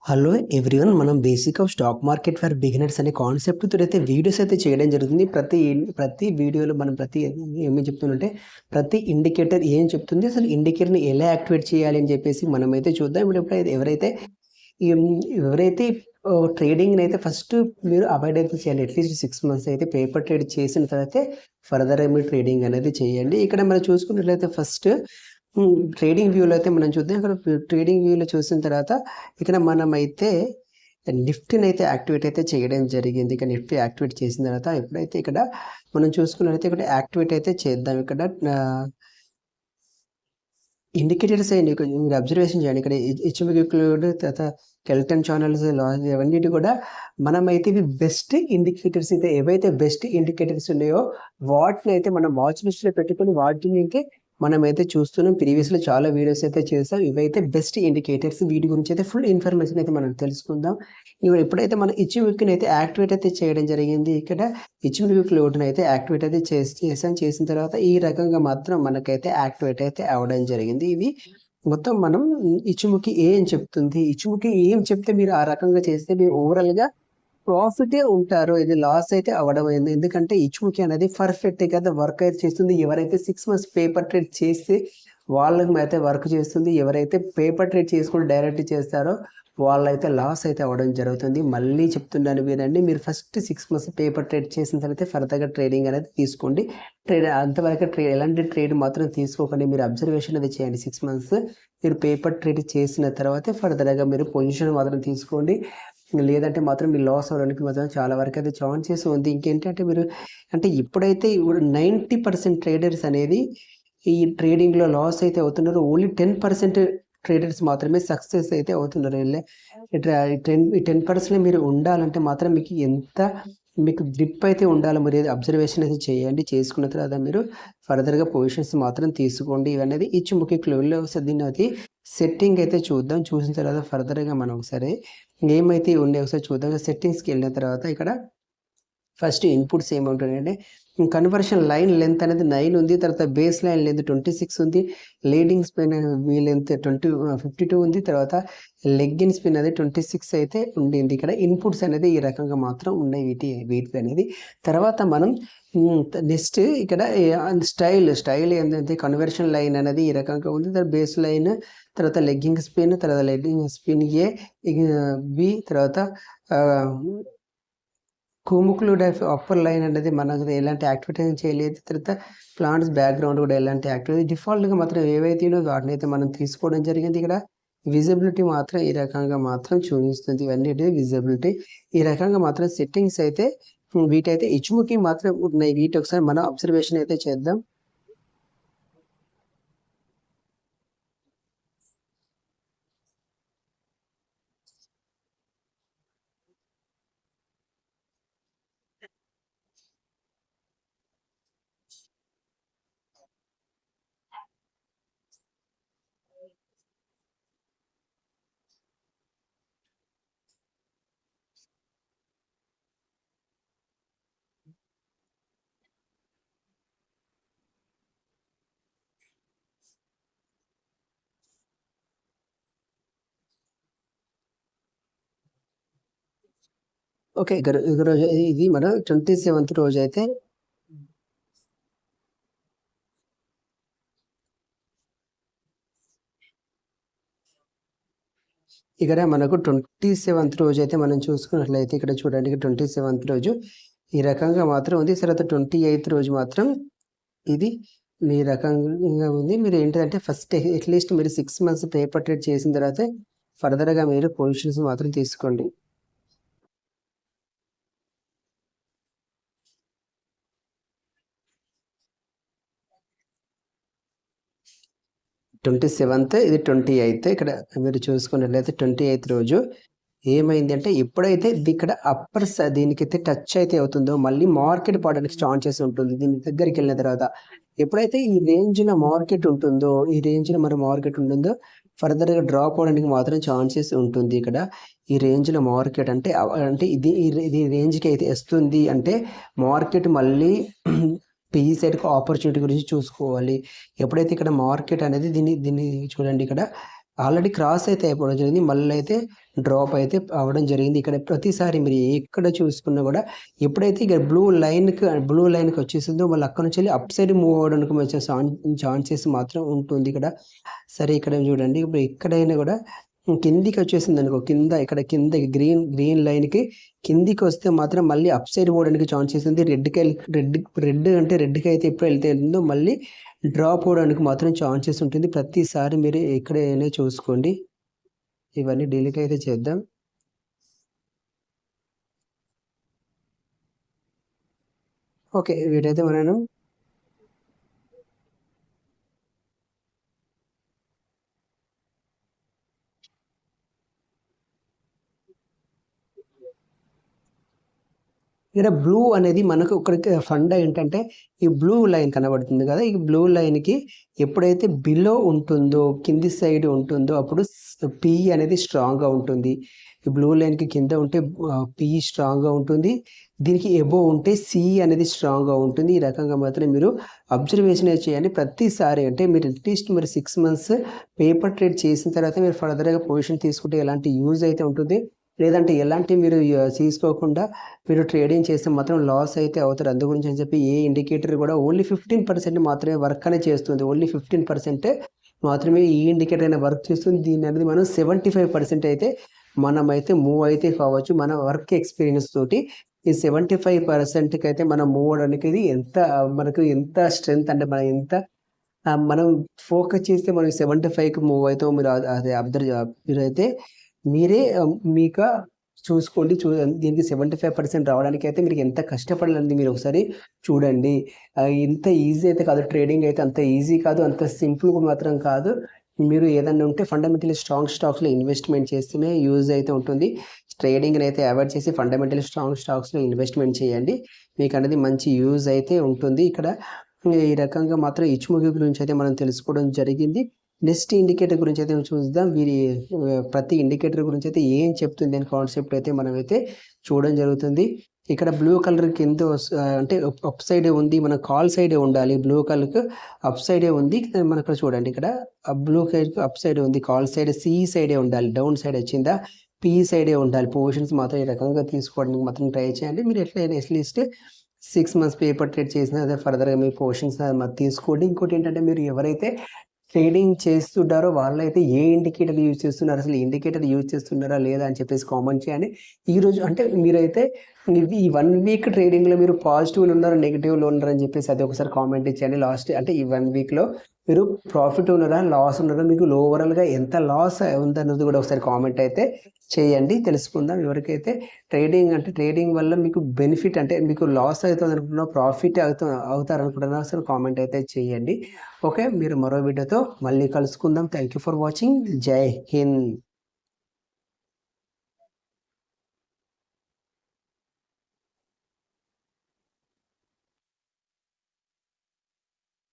Hello everyone, మనం basic of stock market for beginners అనే కాన్సెప్ట్తో అయితే వీడియోస్ అయితే చేయడం జరుగుతుంది. ప్రతి వీడియోలో మనం ఏమేమి చెప్తుందంటే ప్రతి ఇండికేటర్ ఏం చెప్తుంది, అసలు ఇండికేటర్ని ఎలా యాక్టివేట్ చేయాలి అని చెప్పేసి మనమైతే చూద్దాం. ఇప్పుడు ఎవరైతే ట్రేడింగ్ని అయితే ఫస్ట్ మీరు అవాయిడ్ అయితే చేయాలి. అట్లీస్ట్ 6 months అయితే పేపర్ ట్రేడ్ చేసిన తర్వాత ఫర్దర్గా మీరు ట్రేడింగ్ అనేది చేయండి. ఇక్కడ మనం చూసుకున్నట్లయితే ఫస్ట్ ట్రేడింగ్ వ్యూలో అయితే మనం చూద్దాం. ఇక్కడ ట్రేడింగ్ వ్యూలో చూసిన తర్వాత ఇక్కడ మనమైతే నిఫ్టీని అయితే యాక్టివేట్ అయితే చేయడం జరిగింది. ఇక్కడ నిఫ్టీ యాక్టివేట్ చేసిన తర్వాత ఎప్పుడైతే ఇక్కడ మనం చూసుకున్నట్లయితే ఇక్కడ యాక్టివేట్ అయితే చేద్దాం. ఇక్కడ ఇండికేటర్స్ అయ్యండి, మీరు అబ్జర్వేషన్ చేయండి. ఇక్కడ హెచ్ఎంక్యూడ్ తర్వాత కెల్టన్ ఛానల్స్ లాస్ అవన్నీ కూడా మనమైతే ఇవి బెస్ట్ ఇండికేటర్స్ అయితే ఏవైతే బెస్ట్ ఇండికేటర్స్ ఉన్నాయో వాటిని అయితే మనం వాచ్ లిస్ట్లో పెట్టుకొని వాటిని అయితే మనమైతే చూస్తున్నాం. ప్రీవియస్లో చాలా వీడియోస్ అయితే చేసాం. ఇవైతే బెస్ట్ ఇండికేటర్స్, వీటి గురించి అయితే ఫుల్ ఇన్ఫర్మేషన్ అయితే మనం తెలుసుకుందాం. ఇప్పుడు ఎప్పుడైతే మనం హెచ్ఎంక్యూని అయితే యాక్టివేట్ అయితే చేయడం జరిగింది. ఇక్కడ హెచ్ఎంక్యూ లోడ్ని అయితే యాక్టివేట్ అయితే చేసిన తర్వాత ఈ రకంగా మాత్రం మనకైతే యాక్టివేట్ అయితే అవ్వడం జరిగింది. ఇవి మొత్తం మనం హెచ్ఎంక్యూ ఏం చెప్తుంది, హెచ్ఎంక్యూ ఏం చెప్తే మీరు ఆ రకంగా చేస్తే మీరు ఓవరాల్గా ప్రాఫిటే ఉంటారు. ఇది లాస్ అయితే అవ్వడం అయింది. ఎందుకంటే హెచ్ఎంక్యూ అనేది పర్ఫెక్ట్గా వర్క్ అయితే చేస్తుంది. ఎవరైతే 6 months పేపర్ ట్రేడ్ చేస్తే వాళ్ళకి అయితే వర్క్ చేస్తుంది. ఎవరైతే పేపర్ ట్రేడ్ చేసుకుని డైరెక్ట్ చేస్తారో వాళ్ళైతే లాస్ అయితే అవ్వడం జరుగుతుంది. మళ్ళీ చెప్తున్నాను వినండి, మీరు ఫస్ట్ 6 months పేపర్ ట్రేడ్ చేసిన తర్వాత ఫర్దర్గా ట్రేడింగ్ అనేది తీసుకోండి. అంతవరకు ఎలాంటి ట్రేడ్ మాత్రం తీసుకోకండి. మీరు అబ్జర్వేషన్ అనేది చేయండి. 6 months మీరు పేపర్ ట్రేడ్ చేసిన తర్వాత ఫర్దర్గా మీరు పొజిషన్ మాత్రం తీసుకోండి. లేదంటే మాత్రం మీరు లాస్ అవ్వడానికి మాత్రం చాలా వరకు అయితే ఛాన్సెస్ ఉంది. ఇంకేంటంటే మీరు ఇప్పుడైతే 90% ట్రేడర్స్ అనేది ఈ ట్రేడింగ్లో లాస్ అయితే అవుతున్నారు. ఓన్లీ 10% ట్రేడర్స్ మాత్రమే సక్సెస్ అయితే అవుతున్నారు. 10% మీరు ఉండాలంటే మాత్రం మీకు గ్రిప్ అయితే ఉండాలి. మరి అబ్జర్వేషన్ అయితే చేయండి. చేసుకున్న తర్వాత మీరు ఫర్దర్గా పొజిషన్స్ మాత్రం తీసుకోండి. ఇవన్నీ హెచ్ఎంక్యూ క్లోజ్లో దీన్ని అది సెట్టింగ్ అయితే చూద్దాం. చూసిన తర్వాత ఫర్దర్గా మనం ఒకసారి ఏమైతే ఉన్నాయి ఒకసారి చూద్దాం. సెట్టింగ్స్కి వెళ్ళిన తర్వాత ఇక్కడ ఫస్ట్ ఇన్పుట్స్ ఏముంటాయంటే కన్వర్షన్ లైన్ లెంత్ అనేది 9 ఉంది. తర్వాత బేస్ లైన్ లెంత్ 26 ఉంది. లీడింగ్ స్పిన్ లెంత్ 52 ఉంది. తర్వాత లెగ్గిన్ స్పిన్ అనేది 26 అయితే ఉండింది. ఇక్కడ ఇన్పుట్స్ అనేది ఈ రకంగా మాత్రం ఉన్నాయి వీటి అనేది. తర్వాత మనం నెక్స్ట్ ఇక్కడ స్టైల్ ఏంటంటే కన్వర్షన్ లైన్ అనేది ఈ రకంగా ఉంది. తర్వాత బేస్ లైన్, తర్వాత లెగ్గింగ్ స్పిన్, తర్వాత లెగ్గింగ్ స్పిన్ ఏ, బి, తర్వాత కుముక్లుడ్ అప్పర్ లైన్ అనేది మనకు ఎలాంటి యాక్టివిటీ చేయలేదు. తర్వాత ప్లాంట్స్ బ్యాక్గ్రౌండ్ కూడా ఎలాంటి యాక్టివిటీ డిఫాల్ట్గా మాత్రం ఏవైతే వాటిని అయితే మనం తీసుకోవడం జరిగింది. ఇక్కడ విజిబిలిటీ మాత్రం ఈ రకంగా మాత్రం చూపిస్తుంది. ఇవన్నీ విజిబిలిటీ ఈ రకంగా మాత్రం సెట్టింగ్స్ అయితే వీటైతే హెచ్ఎంక్యూ మాత్రం ఉన్నాయి. వీటి ఒకసారి మనం అబ్జర్వేషన్ అయితే చేద్దాం. ఓకే, రోజు ఇది మన 27th రోజు అయితే ఇక్కడ మనకు 27th రోజు అయితే మనం చూసుకున్నట్లయితే ఇక్కడ చూడండి, 27th రోజు ఈ రకంగా మాత్రం ఉంది. తర్వాత 28th రోజు మాత్రం ఇది మీ రకంగా ఉంది. మీరు ఏంటంటే ఫస్ట్ అట్లీస్ట్ మీరు 6 months పేపర్ ట్రేడ్ చేసిన తర్వాత ఫర్దర్గా మీరు పొజిషన్స్ మాత్రం తీసుకోండి. 27th, ఇది 28th. ఇక్కడ మీరు చూసుకున్నట్లయితే 28th రోజు ఏమైంది అంటే ఎప్పుడైతే ఇక్కడ దీనికైతే టచ్ అయితే అవుతుందో మళ్ళీ మార్కెట్ పడడానికి స్టార్ట్ చేసి ఉంటుంది. దీని దగ్గరికి వెళ్ళిన తర్వాత ఎప్పుడైతే ఈ రేంజ్లో మార్కెట్ ఉంటుందో మన మార్కెట్ ఉంటుందో ఫర్దర్గా డ్రాప్ అవడానికి మాత్రం ఛాన్సెస్ ఉంటుంది. ఇక్కడ ఈ రేంజ్లో మార్కెట్ అంటే ఇది రేంజ్కి అయితే వస్తుంది అంటే మార్కెట్ మళ్ళీ ఈ సైడ్కి ఆపర్చునిటీ గురించి చూసుకోవాలి. ఎప్పుడైతే ఇక్కడ మార్కెట్ అనేది దీన్ని చూడండి, ఇక్కడ ఆల్రెడీ క్రాస్ అయితే అయిపోవడం జరిగింది. మళ్ళీ అయితే డ్రాప్ అయితే అవ్వడం జరిగింది. ఇక్కడ ప్రతిసారి మీరు ఎక్కడ చూసుకున్నా కూడా ఎప్పుడైతే ఇక బ్లూ లైన్కి వచ్చేసిందో మళ్ళీ అక్కడ నుంచి వెళ్ళి అప్ సైడ్ మూవ్ అవ్వడానికి వచ్చే ఛాన్సెస్ మాత్రం ఉంటుంది ఇక్కడ. సరే ఇక్కడ చూడండి, ఇప్పుడు ఎక్కడైనా కూడా కిందికి వచ్చేసింది అనుకో, ఇక్కడ కింద గ్రీన్ లైన్కి కిందికి వస్తే మాత్రం మళ్ళీ అప్ సైడ్ పోవడానికి ఛాన్సెస్ ఉంది. రెడ్కి అయితే ఎప్పుడు వెళ్తుందో మళ్ళీ డ్రాప్ అవడానికి మాత్రం ఛాన్సెస్ ఉంటుంది. ప్రతిసారి మీరు ఎక్కడైనా చూసుకోండి. ఇవన్నీ డిలీట్ అయితే చేద్దాం. ఓకే, వీటైతే మనం ఇక్కడ బ్లూ అనేది మనకు ఒకరికి ఫండా ఏంటంటే ఈ బ్లూ లైన్ కనబడుతుంది కదా, ఈ బ్లూ లైన్కి ఎప్పుడైతే బిలో ఉంటుందో, కింది సైడ్ ఉంటుందో అప్పుడు పి అనేది స్ట్రాంగ్గా ఉంటుంది. ఈ బ్లూ లైన్కి కింద ఉంటే పి స్ట్రాంగ్గా ఉంటుంది, దీనికి ఎబో ఉంటే సి అనేది స్ట్రాంగ్గా ఉంటుంది. ఈ రకంగా మాత్రం మీరు అబ్జర్వేషన్ చేయండి ప్రతిసారి. అంటే మీరు అట్లీస్ట్ మీరు 6 months పేపర్ ట్రేడ్ చేసిన తర్వాత మీరు ఫర్దర్గా పొజిషన్ తీసుకుంటే ఎలాంటి యూజ్ అయితే ఉంటుంది. లేదంటే ఎలాంటి మీరు తీసుకోకుండా మీరు ట్రేడింగ్ చేస్తే మాత్రం లాస్ అయితే అవుతారు. అందు గురించి అని చెప్పి ఏ ఇండికేటర్ కూడా ఓన్లీ 15% మాత్రమే వర్క్ అనేది చేస్తుంది. ఓన్లీ 15% మాత్రమే ఈ ఇండికేటర్ అయినా వర్క్ చేస్తుంది. దీని అనేది మనం 75% అయితే మనమైతే మూవ్ అయితే కావచ్చు మన వర్క్ ఎక్స్పీరియన్స్ తోటి. ఈ 75%కి అయితే మనం మూవ్ అవడానికి ఇది మనకు ఎంత స్ట్రెంగ్త్ అంటే మనం ఫోకస్ చేస్తే మనం 75కి మూవ్ అవుతాం. మీరు అదే మీరైతే మీరే మీకు చూసుకోండి. దీనికి 75% రావడానికి అయితే మీరు ఎంత కష్టపడాలని మీరు ఒకసారి చూడండి. ఇంత ఈజీ అయితే కాదు, ట్రేడింగ్ అయితే అంత ఈజీ కాదు, అంత సింపుల్ మాత్రం కాదు. మీరు ఏదన్నా ఉంటే ఫండమెంటలీ స్ట్రాంగ్ స్టాక్స్లో ఇన్వెస్ట్మెంట్ చేస్తేనే యూజ్ అయితే ఉంటుంది. ట్రేడింగ్ని అయితే అవాయిడ్ చేసి ఫండమెంటలీ స్ట్రాంగ్ స్టాక్స్లో ఇన్వెస్ట్మెంట్ చేయండి, మీకు అనేది మంచి యూజ్ అయితే ఉంటుంది. ఇక్కడ ఈ రకంగా మాత్రం ఇచ్చుముగి గురించి అయితే మనం తెలుసుకోవడం జరిగింది. నెక్స్ట్ ఇండికేటర్ గురించి అయితే చూద్దాం. ప్రతి ఇండికేటర్ గురించి అయితే ఏం చెప్తుంది అని కాన్సెప్ట్ అయితే మనమైతే చూడడం జరుగుతుంది. ఇక్కడ బ్లూ కలర్ కింద అంటే అప్ సైడే ఉంది, మన కాల్ సైడే ఉండాలి. బ్లూ కలర్కి అప్ సైడే ఉంది మనకు చూడండి. ఇక్కడ బ్లూ కలర్కి అప్ సైడ్ ఉంది, కాల్ సైడ్ సి సైడే ఉండాలి. డౌన్ సైడ్ వచ్చిందా పి సైడే ఉండాలి. పొజిషన్స్ మాత్రం ఈ రకంగా తీసుకోవడానికి మాత్రం ట్రై చేయండి. మీరు ఎట్లయినా అట్లీస్ట్ 6 months పేపర్ ట్రేడ్ చేసినా అదే ఫర్దర్గా మీ పొజిషన్స్ తీసుకోండి. ఇంకోటి ఏంటంటే మీరు ఎవరైతే ట్రేడింగ్ చేస్తుంటారో వాళ్ళైతే ఏ ఇండికేటర్ యూజ్ చేస్తున్నారు, అసలు ఇండికేటర్ యూజ్ చేస్తున్నారా లేదా అని చెప్పేసి కామెంట్ చేయండి. ఈరోజు అంటే మీరైతే ఈ 1 week ట్రేడింగ్లో మీరు పాజిటివ్లో ఉన్నారా నెగిటివ్లో ఉన్నారా అని చెప్పేసి అది ఒకసారి కామెంట్ ఇచ్చేయండి. లాస్ట్ అంటే ఈ 1 weekలో మీరు ప్రాఫిట్ ఉన్నారా లాస్ ఉన్నారా, మీకు ఓవరాల్గా ఎంత లాస్ ఉందన్నది కూడా ఒకసారి కామెంట్ అయితే చేయండి, తెలుసుకుందాం. ఎవరికైతే ట్రేడింగ్ వల్ల మీకు బెనిఫిట్ అంటే మీకు లాస్ అవుతుంది అనుకుంటున్నా ప్రాఫిట్ అవుతారనుకుంటున్నా అసలు కామెంట్ అయితే చేయండి. ఓకే, మీరు మరో వీడియోతో మళ్ళీ కలుసుకుందాం. Thank you for watching. జై హింద్.